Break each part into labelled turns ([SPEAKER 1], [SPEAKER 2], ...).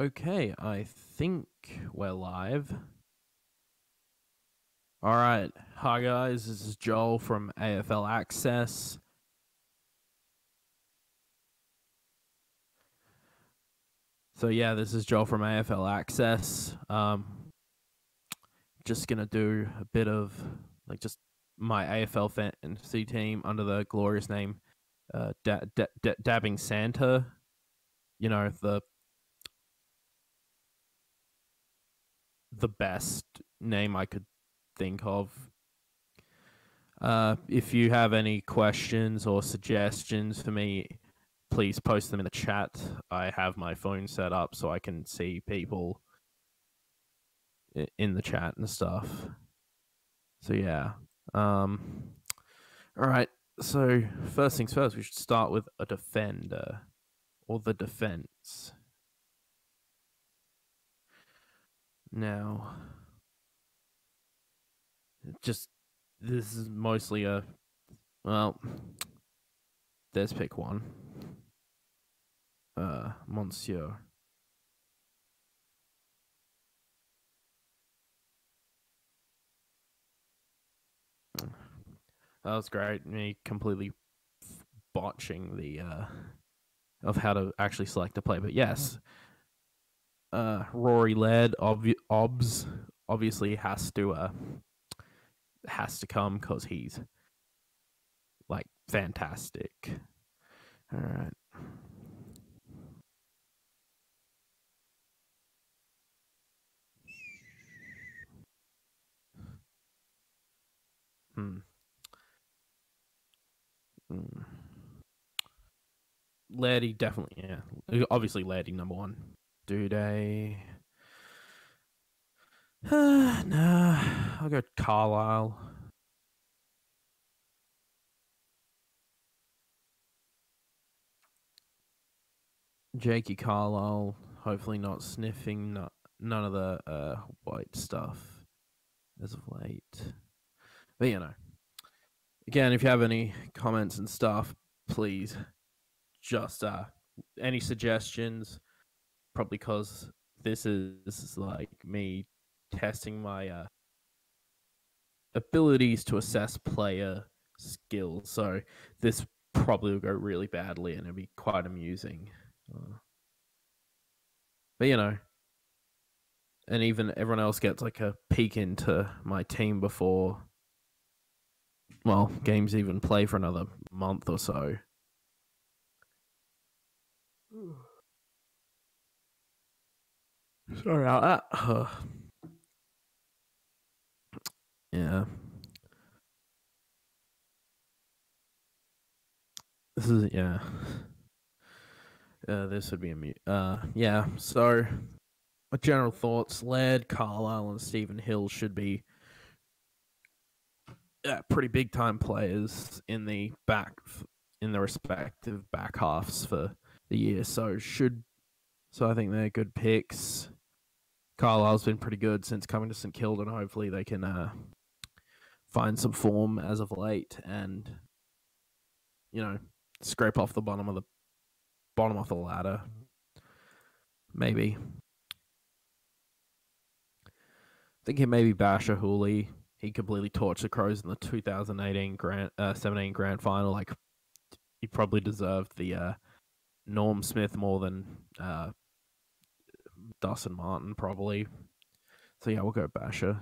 [SPEAKER 1] Okay, I think we're live. All right. Hi, guys. This is Joel from AFL Access. This is Joel from AFL Access. Just going to do a bit of just my AFL fantasy team under the glorious name Dabbing Santa. You know, the best name I could think of. If you have any questions or suggestions for me, please post them in the chat. I have my phone set up so I can see people in the chat and stuff. So yeah. All right. So first things first, we should start with a defender or the defense. Now, this is mostly there's pick one. Monsieur. That was great. Me completely botching the of how to actually select a play, but yes, Rory Laird obviously has to come because he's like fantastic. All right. Hmm. Lairdy definitely, yeah. Obviously, Lairdy number one. Do they? Nah, I'll go Carlisle. Jakey Carlisle. Hopefully, not sniffing none of the white stuff as of late. But again, if you have any comments and stuff, please just any suggestions. Probably because this is like me testing my abilities to assess player skills. So this probably will go really badly and it'll be quite amusing. But and even everyone else gets like a peek into my team before, well, games even play for another month or so. Sorry about that. Yeah. This is this would be a mute. Yeah. So my general thoughts: Laird, Carlisle, and Stephen Hill should be pretty big time players in the respective back halves for the year. So I think they're good picks. Carlisle's been pretty good since coming to St Kilda, and hopefully they can find some form as of late and scrape off the bottom of the ladder. Maybe. Thinking maybe Basher Hooley. He completely torched the Crows in the 2018 17 grand final. Like, he probably deserved the Norm Smith more than Dustin Martin, probably. So yeah, we'll go Basher.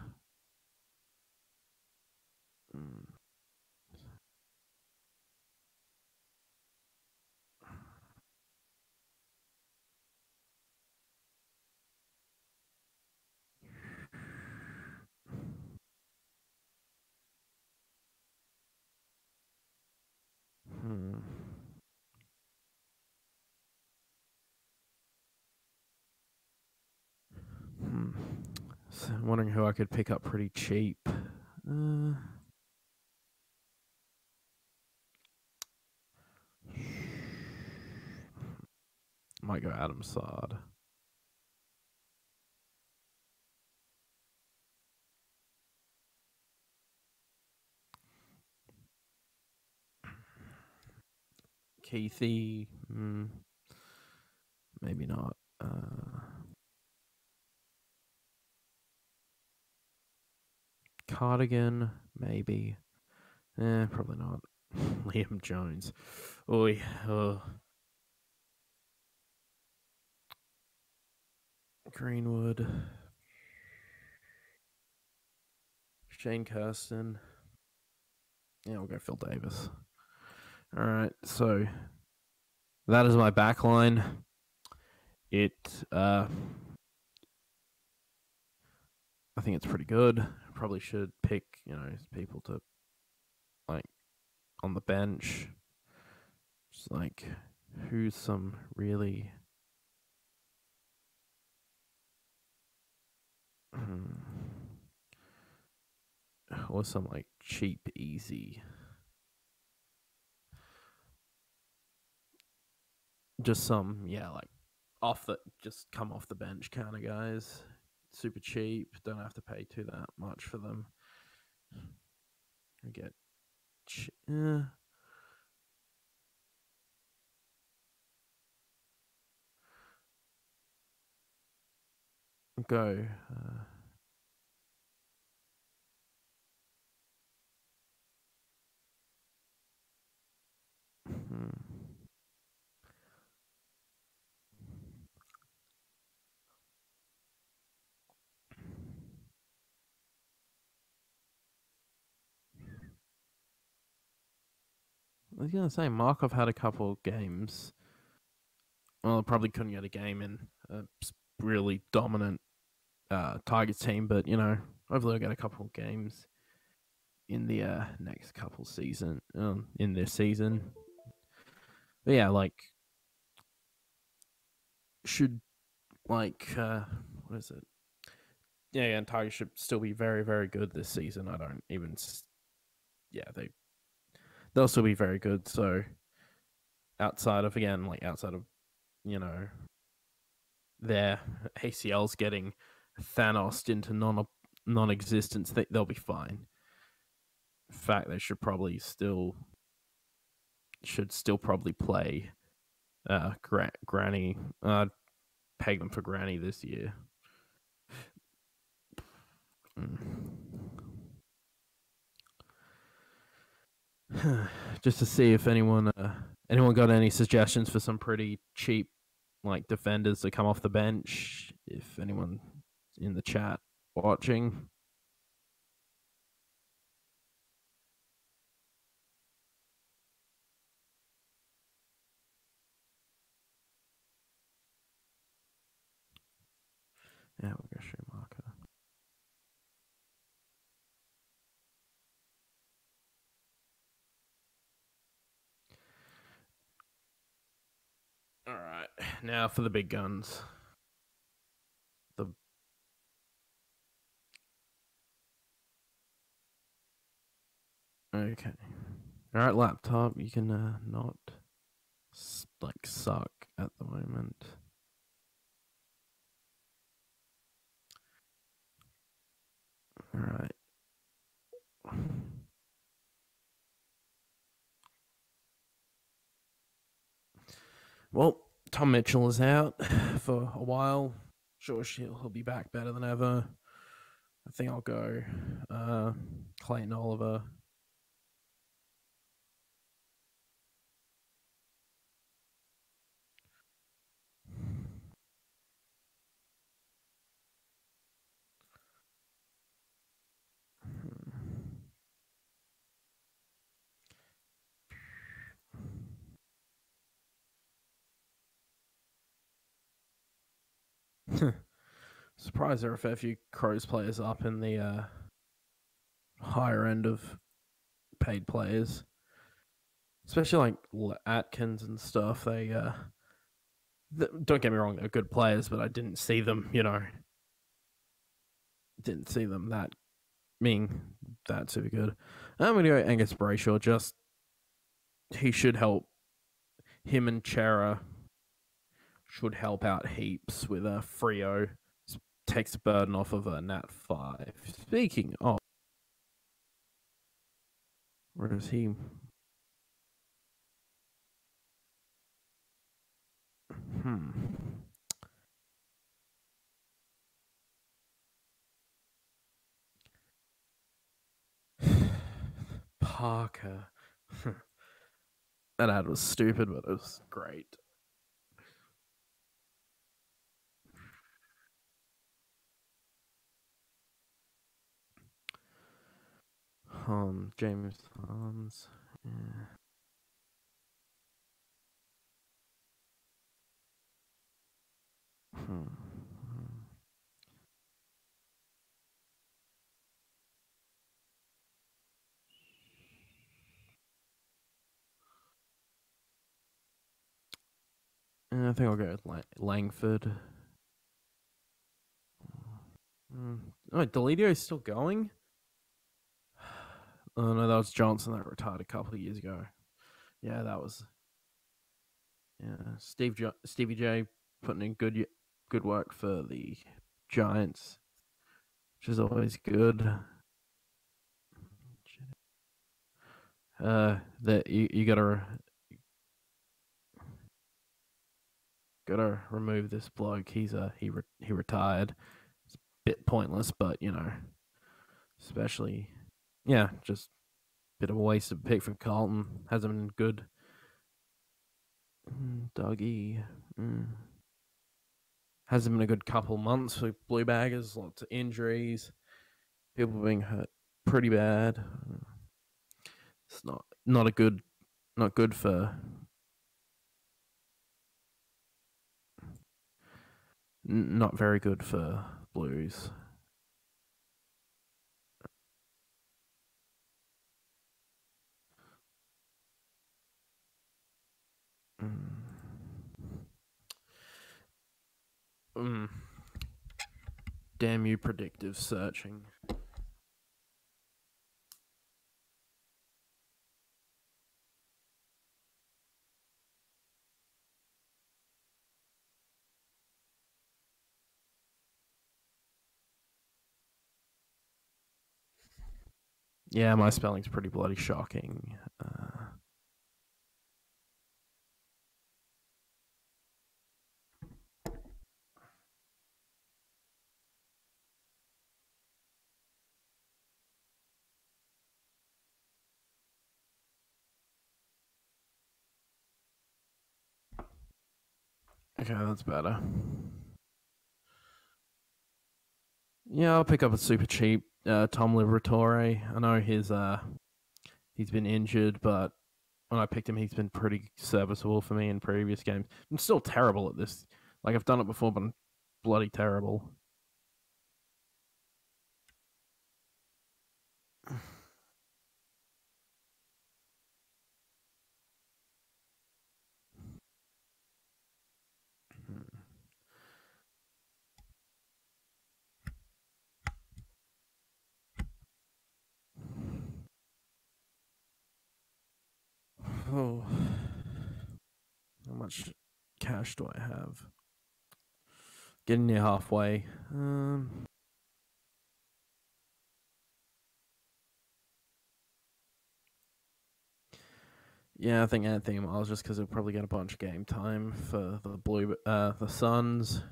[SPEAKER 1] So I'm wondering who I could pick up pretty cheap. Might go Adam Sard. Keithy, maybe not. Cardigan, maybe. Probably not. Liam Jones. Oi. Greenwood. Shane Kirsten. Yeah, we'll go Phil Davis. All right, so that is my back line. I think it's pretty good. Probably should pick, people to like on the bench. Just like who's some really or some like cheap, easy. Just some, like just come off the bench kind of guys. Super cheap. Don't have to pay too that much for them. I get go. I was gonna say Markov had a couple games. Well, probably couldn't get a game in a really dominant Tigers team, but hopefully I'll get a couple games in the next couple season in this season. But yeah, like should like what is it? Yeah, and Tigers should still be very, very good this season. I don't even. Yeah, they'll still be very good. So outside of their ACLs getting Thanos into non-existence, they'll be fine. In fact, they should still probably play Granny. Peg them for Granny this year. Just to see if anyone got any suggestions for some pretty cheap like defenders to come off the bench. If anyone in the chat watching. Yeah, we'll go Schumacher. All right, now for the big guns. Okay. All right, laptop. You can not suck at the moment. All right. Well, Tom Mitchell is out for a while. Sure, he'll be back better than ever. I think I'll go Clayton Oliver. Surprised there are a fair few Crows players up in the higher end of paid players, especially like Atkins and stuff. They don't get me wrong, they're good players, but I didn't see them. Didn't see them being that super good. I'm gonna go Angus Brayshaw. Just he should help. Him and Chera should help out heaps with Frio. Takes the burden off of a Nat 5. Speaking of, where is he? Parker. That ad was stupid, but it was great. James Hans. Yeah. Hmm. I think I'll go with Langford. Oh, Delidio's still going? Oh no, that was Johnson that retired a couple of years ago. Yeah, that was. Yeah, Stevie J putting in good work for the Giants, which is always good. That you gotta remove this bloke. He retired. It's a bit pointless, but especially just a bit of a waste of a pick for Carlton. Hasn't been good. Dougie. Hasn't been a good couple months for Blue Baggers. Lots of injuries. People being hurt pretty bad. It's not good for. Not very good for Blues. Damn you, predictive searching. Yeah, my spelling's pretty bloody shocking. Okay, that's better. Yeah, I'll pick up a super cheap Tom Liberatore. I know he's been injured, but when I picked him, he's been pretty serviceable for me in previous games. I'm still terrible at this. Like I've done it before, but I'm bloody terrible. Oh, how much cash do I have? Getting near halfway. Yeah, I think Anthony Miles just because he'll probably get a bunch of game time for the Suns.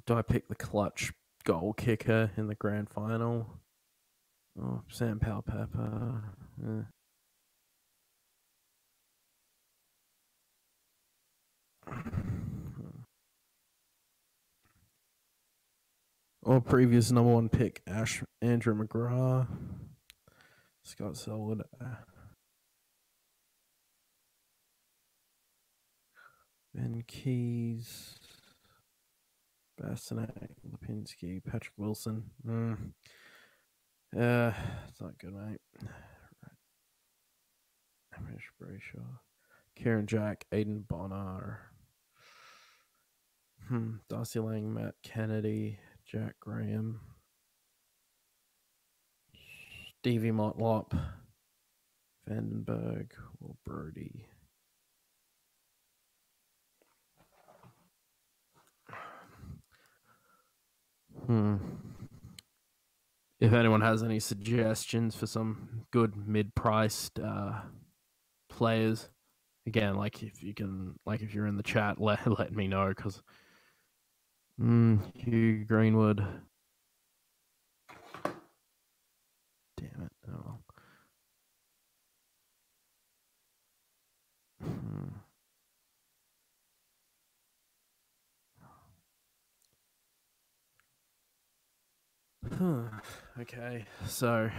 [SPEAKER 1] Do I pick the clutch goal kicker in the grand final? Oh, Sam Powell Pepper. Or previous number one pick, Andrew McGrath. Scott Selwood. Ben Keys. Bassinek, Lipinski, Patrick Wilson. It's not good, mate. Hamish Brayshaw. Kieran Jack, Aiden Bonner. Darcy Lang, Matt Kennedy, Jack Graham. Stevie Motlop. Vandenberg, Will Brody. If anyone has any suggestions for some good mid-priced players, Again, like if you can, like if you're in the chat, let me know because Hugh Greenwood. Damn it! Oh. Okay, so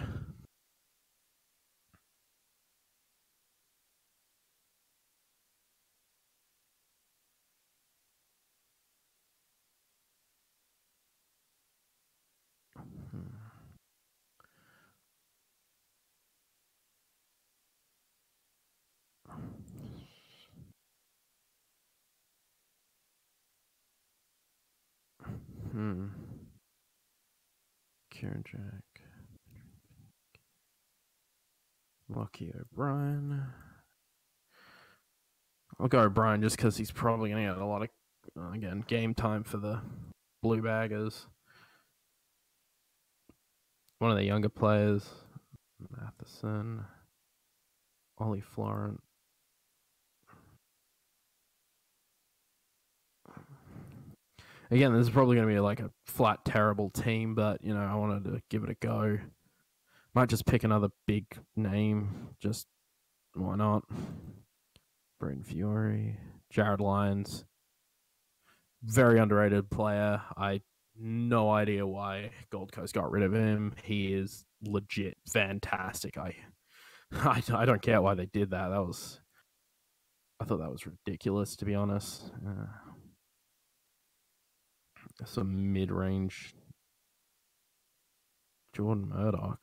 [SPEAKER 1] Kieran Jack, Lockie O'Brien. I'll go O'Brien just because he's probably going to get a lot of again game time for the Blue Baggers. One of the younger players, Matheson, Ollie Florent. Again, this is probably going to be like a flat, terrible team, but you know, I wanted to give it a go. Might just pick another big name. Just why not? Bryn Fury, Jared Lyons, very underrated player. I no idea why Gold Coast got rid of him. He is legit fantastic. I don't care why they did that. I thought that was ridiculous, to be honest. Some mid-range Jordan Murdoch,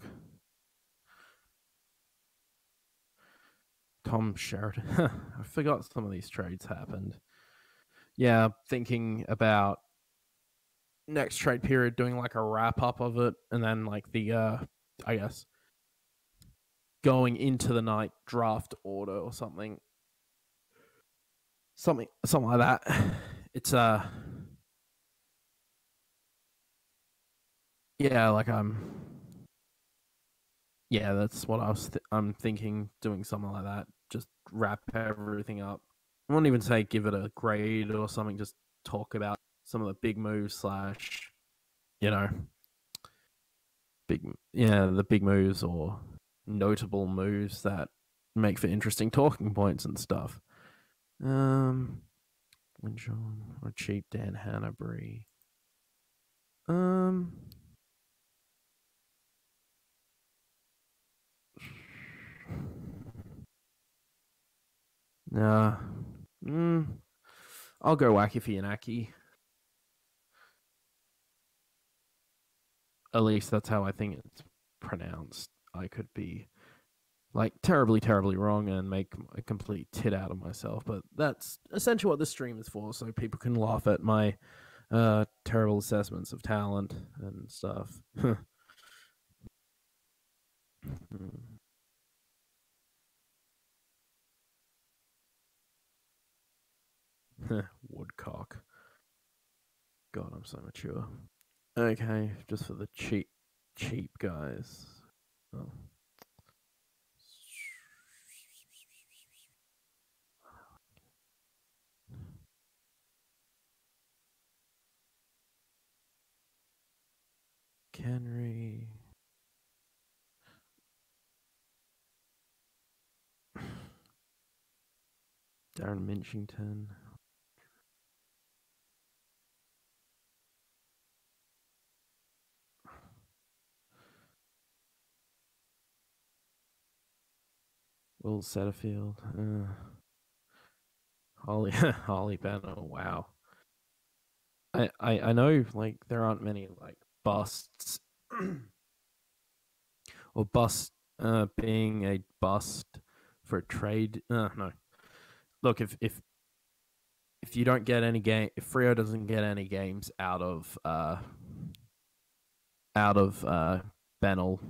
[SPEAKER 1] Tom Sheridan. I forgot some of these trades happened. Yeah, thinking about next trade period, doing like a wrap up of it, and then like the I guess going into the night draft order or something like that. It's yeah, like yeah, that's what I'm thinking, doing something like that. Just wrap everything up. I won't even say give it a grade or something. Just talk about some of the big moves / you know, the big moves or notable moves that make for interesting talking points and stuff. John or cheap Dan Hanbury. Nah. I'll go Wacky and Aki. At least that's how I think it's pronounced. I could be like terribly, terribly wrong and make a complete tit out of myself, but that's essentially what this stream is for, so people can laugh at my terrible assessments of talent and stuff. Woodcock. God, I'm so mature. Okay, just for the cheap guys. Oh. Kenry. Darren Minchington. Will Setterfield. Holly Banner. Wow. I know like there aren't many like busts or bust being a bust for a trade. No. Look, if you don't get any game, if Freo doesn't get any games out of Bennell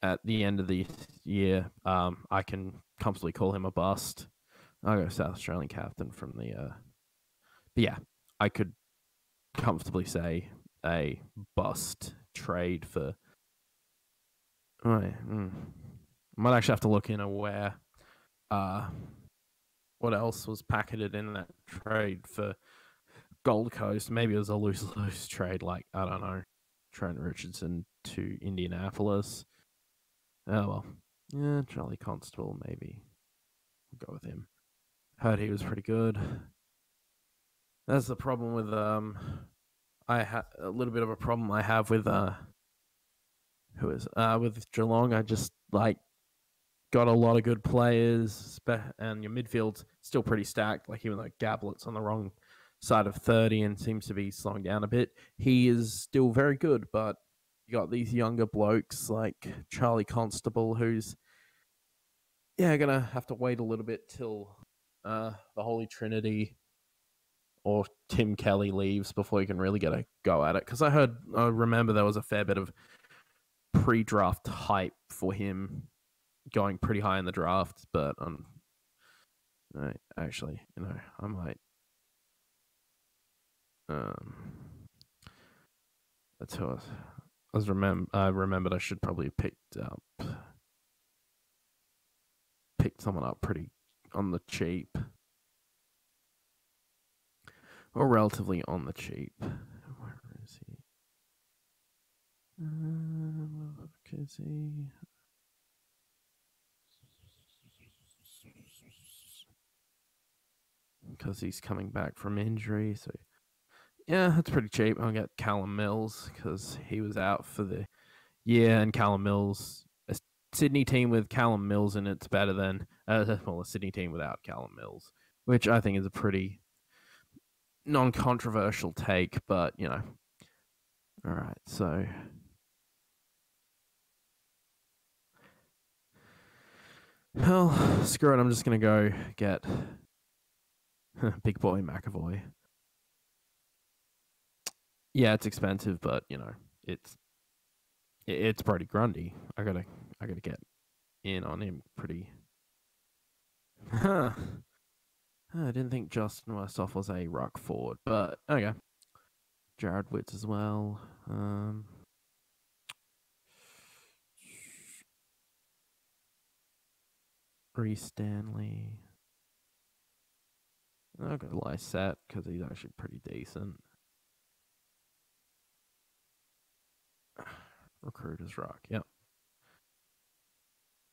[SPEAKER 1] at the end of the year, I can comfortably call him a bust. I'll go South Australian captain from the but yeah, I could comfortably say a bust trade for. Right. I might actually have to look in where what else was packeted in that trade for Gold Coast? Maybe it was a lose trade, like, I don't know, Trent Richardson to Indianapolis. Oh, well. Yeah, Charlie Constable, maybe. We'll go with him. Heard he was pretty good. That's the problem with I have a little bit of a problem I have with with Geelong. I just like got a lot of good players, and your midfield's still pretty stacked. Like even though Gablett's on the wrong side of 30 and seems to be slowing down a bit, he is still very good. But you got these younger blokes like Charlie Constable, who's gonna have to wait a little bit till the Holy Trinity or Tim Kelly leaves before you can really get a go at it. Because I remember there was a fair bit of pre-draft hype for him going pretty high in the draft, but actually, I might. That's who I remembered I should probably have picked someone up pretty on the cheap. Or relatively on the cheap. Where is he? Is he? Because he's coming back from injury, so yeah, that's pretty cheap. I'll get Callum Mills because he was out for the year, and Callum Mills, a Sydney team with Callum Mills in it's better than a Sydney team without Callum Mills, which I think is a pretty non-controversial take, but all right, so well, screw it. I'm just gonna go get Big Boy McAvoy. Yeah, it's expensive, but it's Brody Grundy. I gotta get in on him pretty. I didn't think Justin Westhoff was a ruck forward, but okay. Jared Witts as well. Reece Stanley. I'll go Lysette because he's actually pretty decent. Recruiters Rock, yep.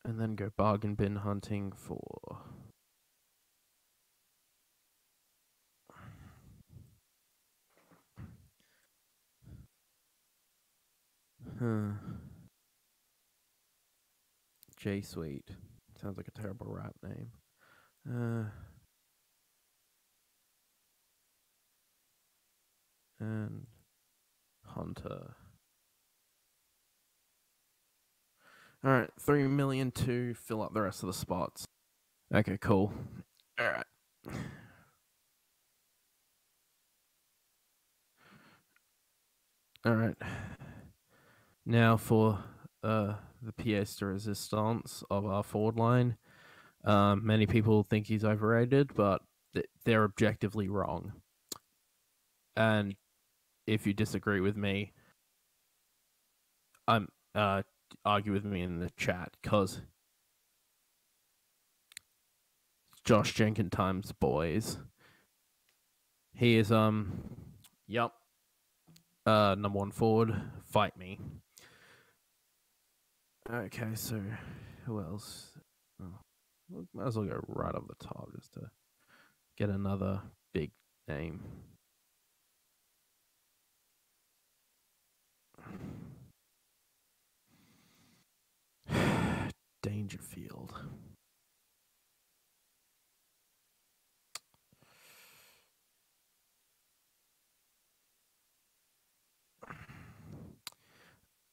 [SPEAKER 1] And then go bargain bin hunting for J Sweet. Sounds like a terrible rap name. And Hunter. All right, 3 million to fill up the rest of the spots. Okay, cool. All right. All right. Now for the pièce de résistance of our forward line. Many people think he's overrated, but they're objectively wrong. And if you disagree with me, argue with me in the chat, because Josh Jenkins times boys. He is number one forward. Fight me. Okay, so who else? Might as well go right up the top just to get another big name. Dangerfield.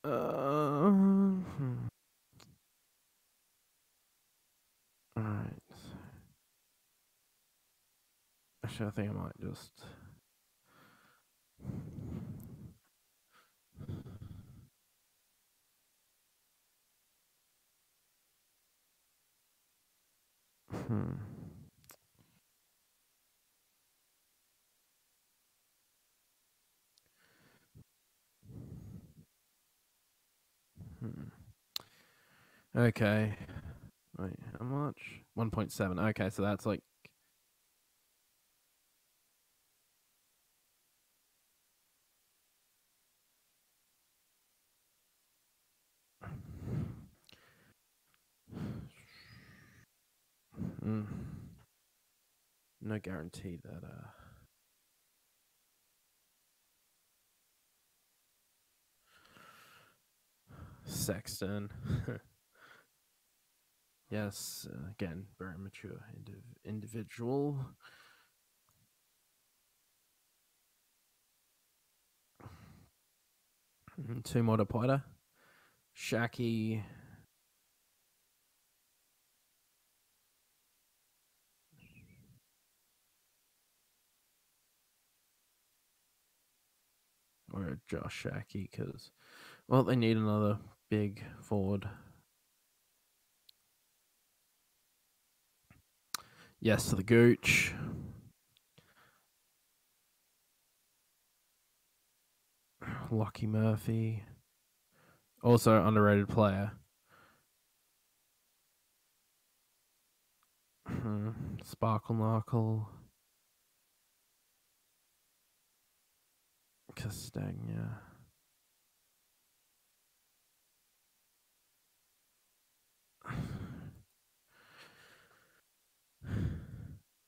[SPEAKER 1] All right. Actually, I think I might just. Okay. Wait, how much? 1.7. Okay, so that's like No guarantee that Sexton. Yes, again, very mature individual. Two more to Potter. Shaki. Or Josh Shaki, because, well, they need another big forward. Yes to the Gooch. Lockie Murphy. Also underrated player. Sparkle Narkle. Castagna.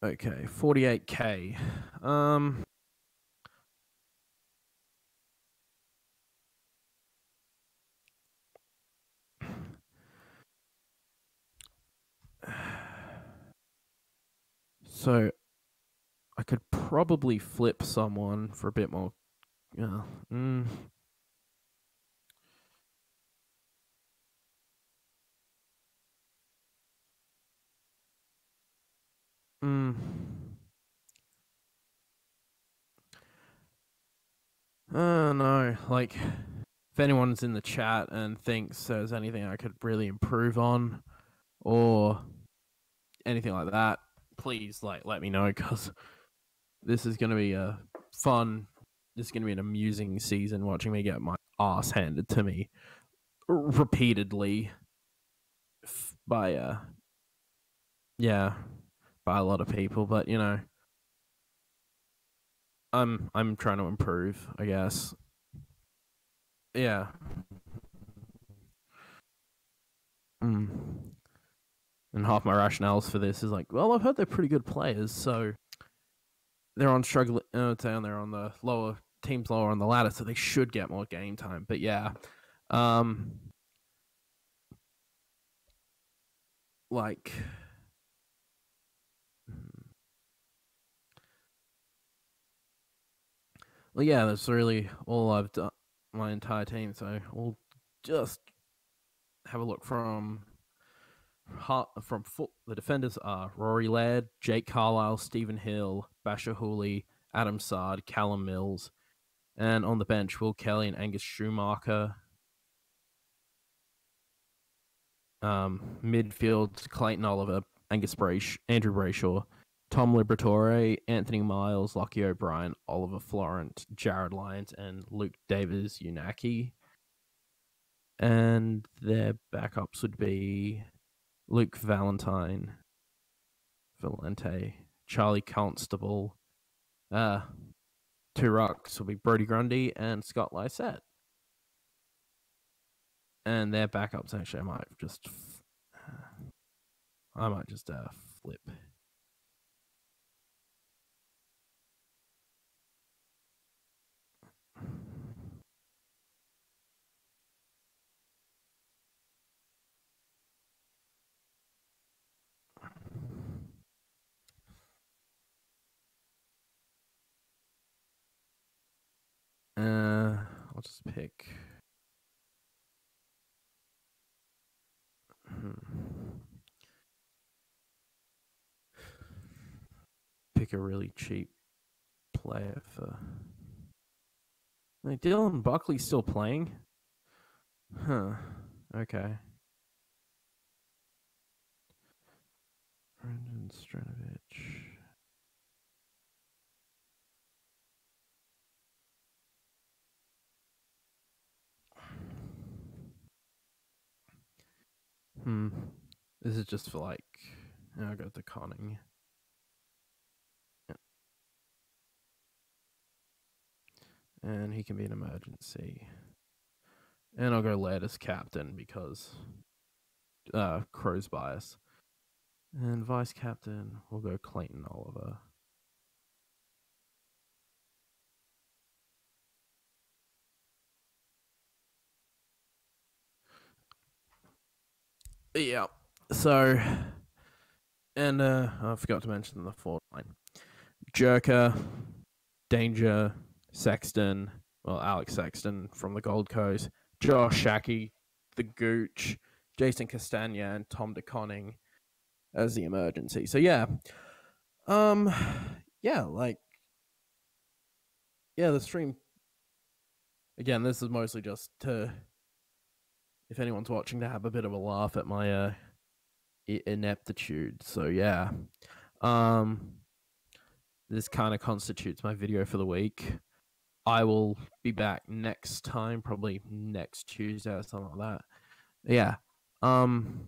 [SPEAKER 1] Okay, 48K. So I could probably flip someone for a bit more. Yeah. No. Like, if anyone's in the chat and thinks there's anything I could really improve on or anything like that, please let me know, because this is going to be a fun. This is going to be an amusing season watching me get my ass handed to me repeatedly by by a lot of people. But I'm trying to improve, I guess. Yeah. And half my rationales for this is like, well, I've heard they're pretty good players, so they're on struggling. They're on the lower teams, lower on the ladder, so they should get more game time. But yeah, like, well, yeah, that's really all I've done. My entire team. So we'll just have a look from the defenders are Rory Laird, Jake Carlisle, Stephen Hill, Basher Hooley, Adam Sard, Callum Mills, and on the bench, Will Kelly and Angus Schumacher. Midfield, Clayton Oliver, Andrew Brayshaw, Tom Liberatore, Anthony Miles, Lockie O'Brien, Oliver Florent, Jared Lyons, and Luke Davis Unaki. And their backups would be Luke Valentine, Charlie Constable. Two rucks will be Brody Grundy and Scott Lysette. And their backups, actually, I might just flip. I'll just pick. Pick a really cheap player for. Like, Dylan Buckley's still playing? Huh. Okay. Brendan Stranovich. This is just for like. I'll go to Conning. And he can be an emergency. And I'll go Laird as captain because Crow's bias. And vice captain, we'll go Clayton Oliver. Yeah. So, and I forgot to mention the forward line. Jerker, Danger, Sexton, well, Alex Sexton from the Gold Coast, Josh Shackey, the Gooch, Jason Castagna, and Tom DeConning as the emergency. So yeah, um, yeah, like yeah, the stream again. This is mostly just to, if anyone's watching, to have a bit of a laugh at my ineptitude. So yeah, um, this kind of constitutes my video for the week. I will be back next time, probably next Tuesday or something like that. Yeah. Um.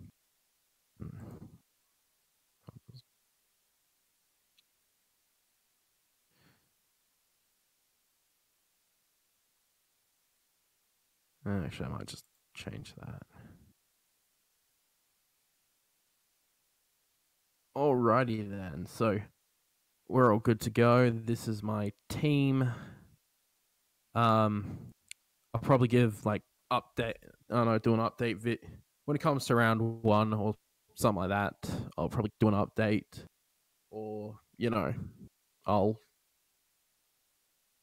[SPEAKER 1] Actually, I might just change that. Alrighty then. So we're all good to go. This is my team. I'll probably give like update. I don't know, do an update when it comes to round one or something like that. I'll probably do an update, or I'll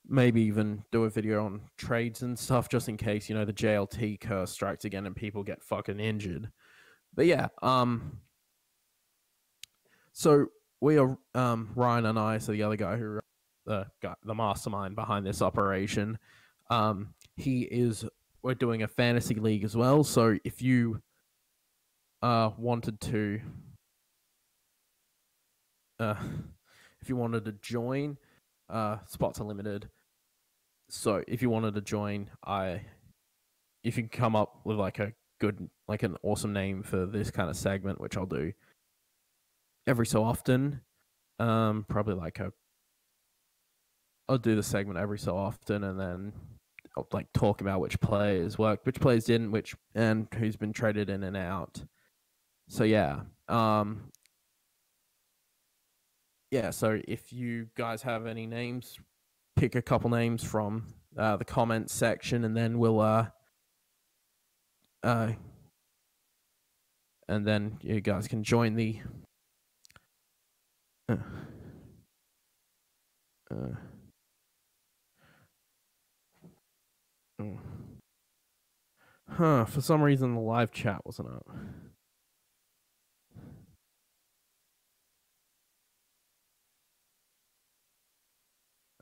[SPEAKER 1] maybe even do a video on trades and stuff, just in case the JLT curse strikes again and people get fucking injured. But yeah, so we are Ryan and I, so the other guy who got the mastermind behind this operation. We're doing a fantasy league as well. So if you wanted to uh if you wanted to join, spots are limited. So if you wanted to join, if you can come up with like an awesome name for this kind of segment, which I'll do every so often. Probably I'll do the segment every so often, and then I'll like talk about which players worked, which players didn't, and who's been traded in and out. So yeah, yeah. So if you guys have any names, pick a couple names from the comments section, and then we'll and then you guys can join the uh, uh, for some reason the live chat wasn't up.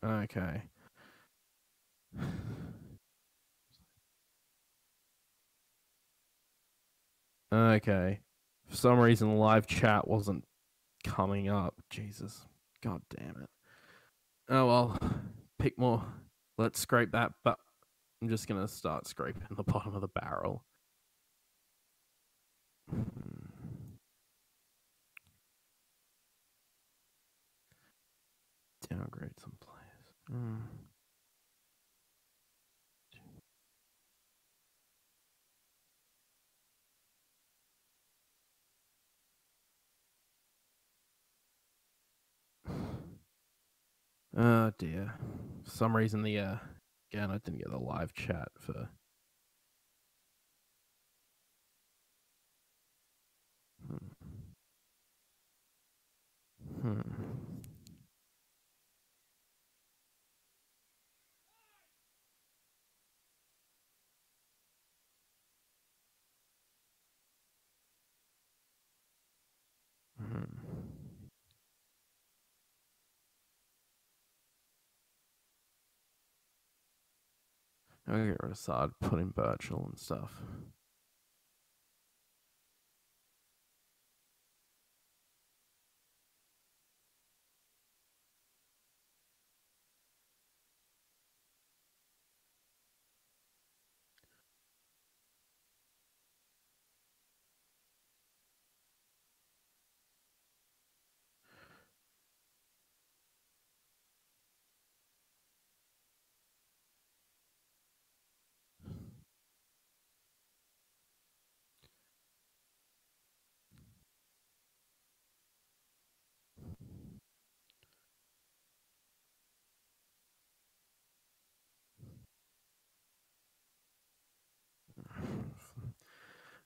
[SPEAKER 1] Okay. Okay. For some reason the live chat wasn't coming up. Jesus. God damn it. Oh well. Pick more. Let's scrape that, but I'm just gonna start scraping the bottom of the barrel. Downgrade some players. Oh dear. For some reason again I didn't get the live chat for Hmm. I'll get rid of Sard, put in Birchall and stuff.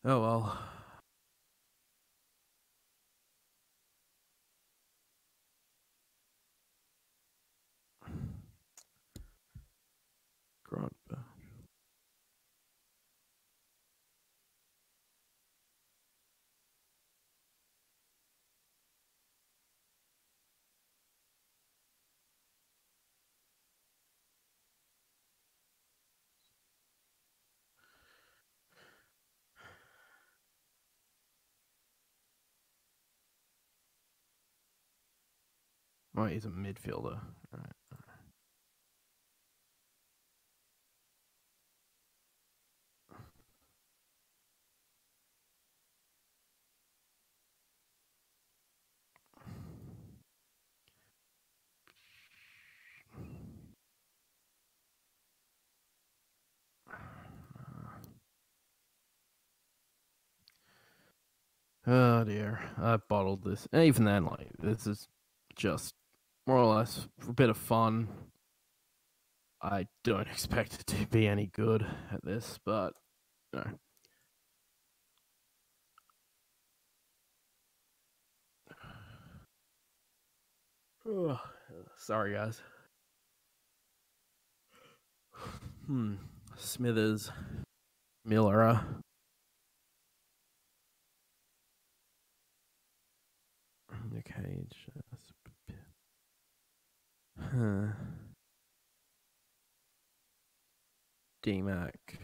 [SPEAKER 1] Oh well. Grunt. Oh, he's a midfielder. Right. Oh dear, I bottled this. And even then, like, this is just more or less for a bit of fun. I don't expect it to be any good at this, but you know. Ugh. Sorry, guys. Smithers, Miller. Okay. Huh. D-Mac.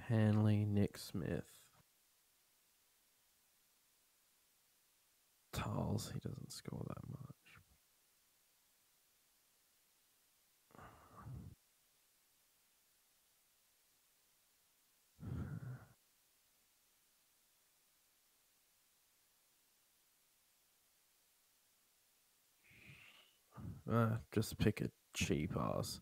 [SPEAKER 1] Hanley, Nick Smith. Talls, he doesn't score that much. Just pick a cheap ass.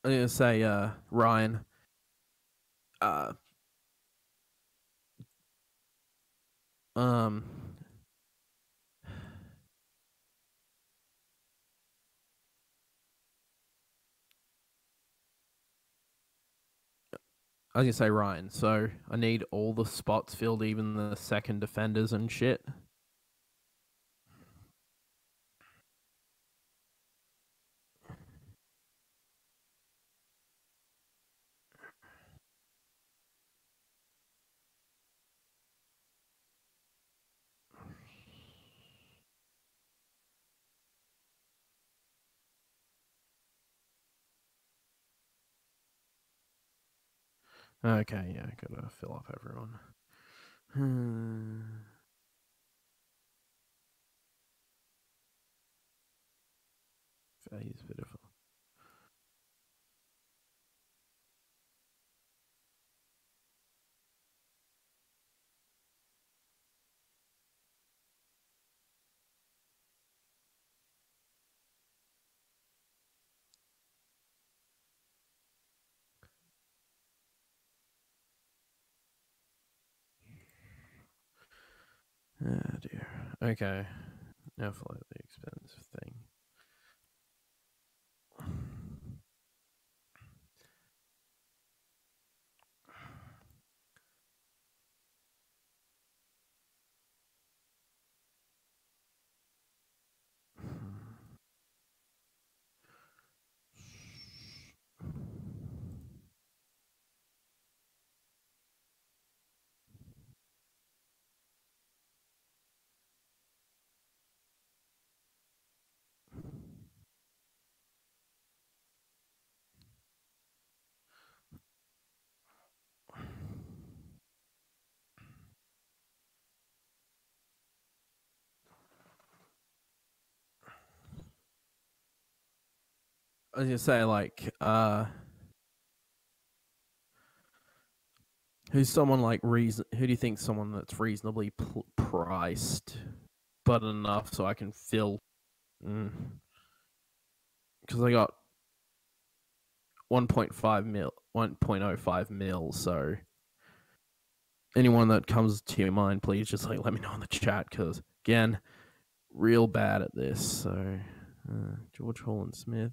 [SPEAKER 1] I'm gonna say Ryan. Uh, um, I was gonna say Ryan. So I need all the spots filled, even the second defenders and shit. Okay, yeah, gotta fill up everyone. He's pitiful. Oh dear. Okay, now for the expensive thing. I was gonna say, like, who's someone like reason? Who do you think someone that's reasonably priced, but enough so I can fill? Because I got 1.5 mil, 1.05 mil. So anyone that comes to your mind, please just like let me know in the chat. Because again, real bad at this. So George Holland Smith.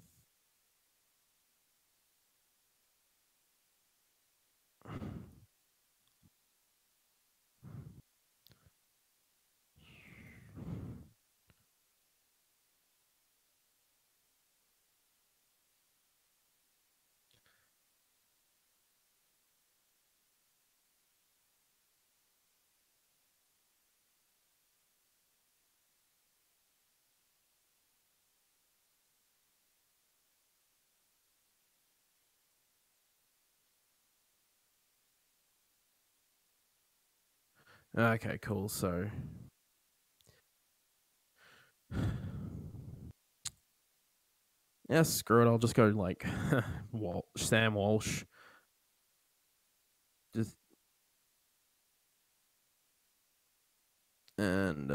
[SPEAKER 1] Okay, cool. So yeah, screw it. I'll just go like Sam Walsh. Just and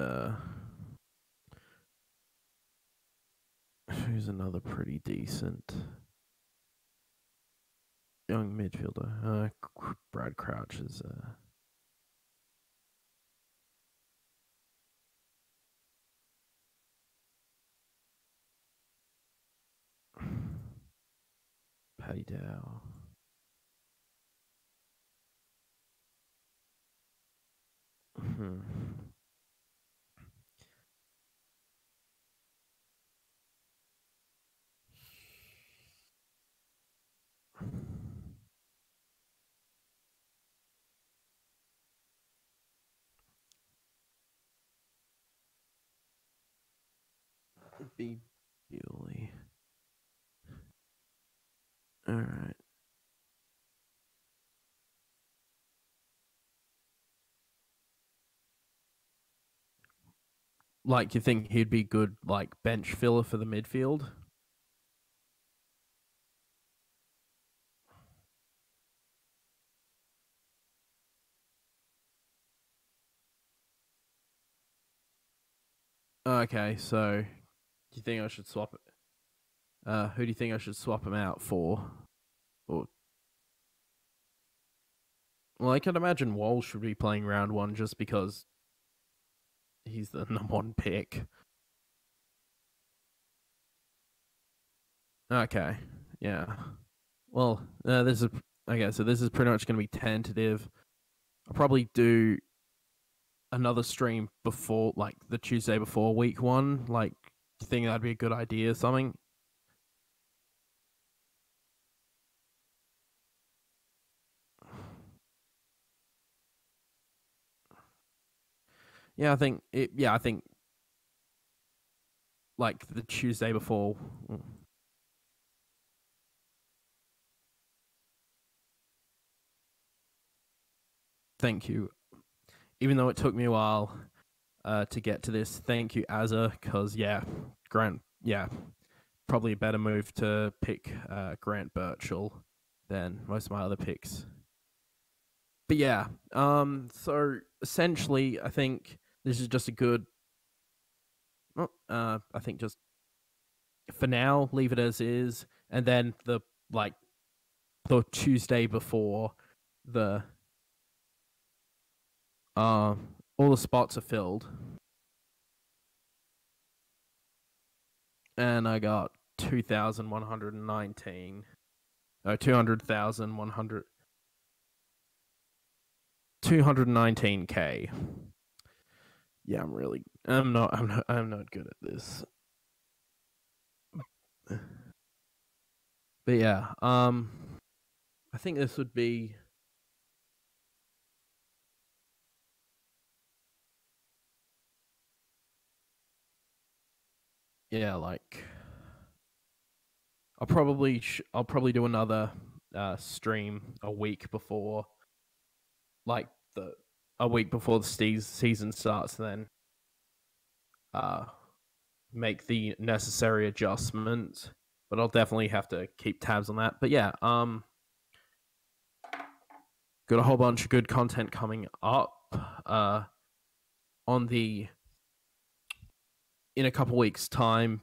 [SPEAKER 1] who's another pretty decent young midfielder? Brad Crouch is Paddy Dow. B. Bewley. All right. Like, you think he'd be good, like, bench filler for the midfield? Okay, so do you think I should swap it? Who do you think I should swap him out for? Or well, I can imagine Walsh should be playing round one just because he's the number one pick. Okay, yeah. Well, this is okay. So this is pretty much going to be tentative. I'll probably do another stream before, like the Tuesday before week one. Like, do you think that'd be a good idea? Or something. Yeah, I think it. Yeah, I think like the Tuesday before. Thank you. Even though it took me a while to get to this, thank you, Azza, because yeah, Grant, yeah, probably a better move to pick Grant Birchall than most of my other picks. But yeah, so essentially, I think this is just a good. I think just for now, leave it as is, and then the Tuesday before the all the spots are filled, and I got 2,119. 200,100 219K. Yeah, I'm not good at this. But yeah, I think this would be like I'll probably do another stream a week before, like a week before the season starts, then make the necessary adjustments. but I'll definitely have to keep tabs on that. But yeah, got a whole bunch of good content coming up. On the in a couple weeks' time,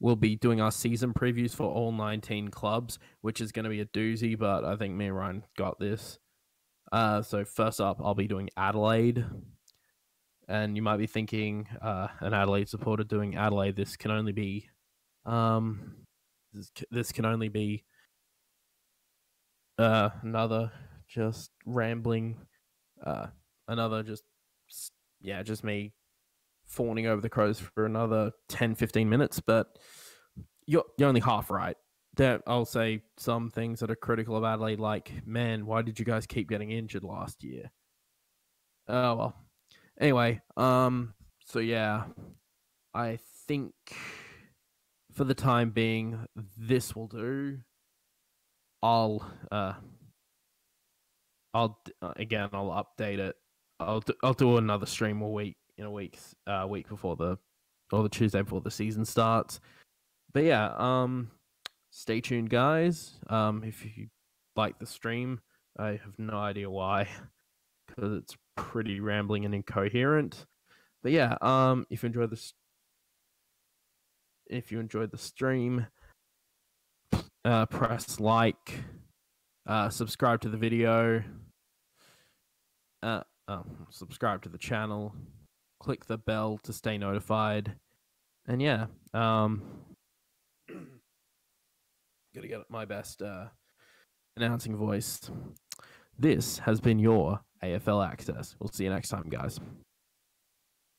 [SPEAKER 1] we'll be doing our season previews for all 19 clubs, which is going to be a doozy, but I think me and Ryan got this. So first up, I'll be doing Adelaide. And you might be thinking, an Adelaide supporter doing Adelaide, this can only be another just rambling, another just me fawning over the Crows for another 10-15 minutes, but you're only half right. I'll say some things that are critical of Adelaide, like, man, why did you guys keep getting injured last year? Oh well. Anyway, so yeah, I think for the time being, this will do. I'll update it. I'll do another stream week before the Tuesday before the season starts. But yeah, stay tuned, guys. If you like the stream, I have no idea why, because it's pretty rambling and incoherent. But yeah, if you enjoyed the stream, press like, subscribe to the video, subscribe to the channel, click the bell to stay notified, and yeah, gonna get my best announcing voice. This has been your AFL Access. We'll see you next time, guys.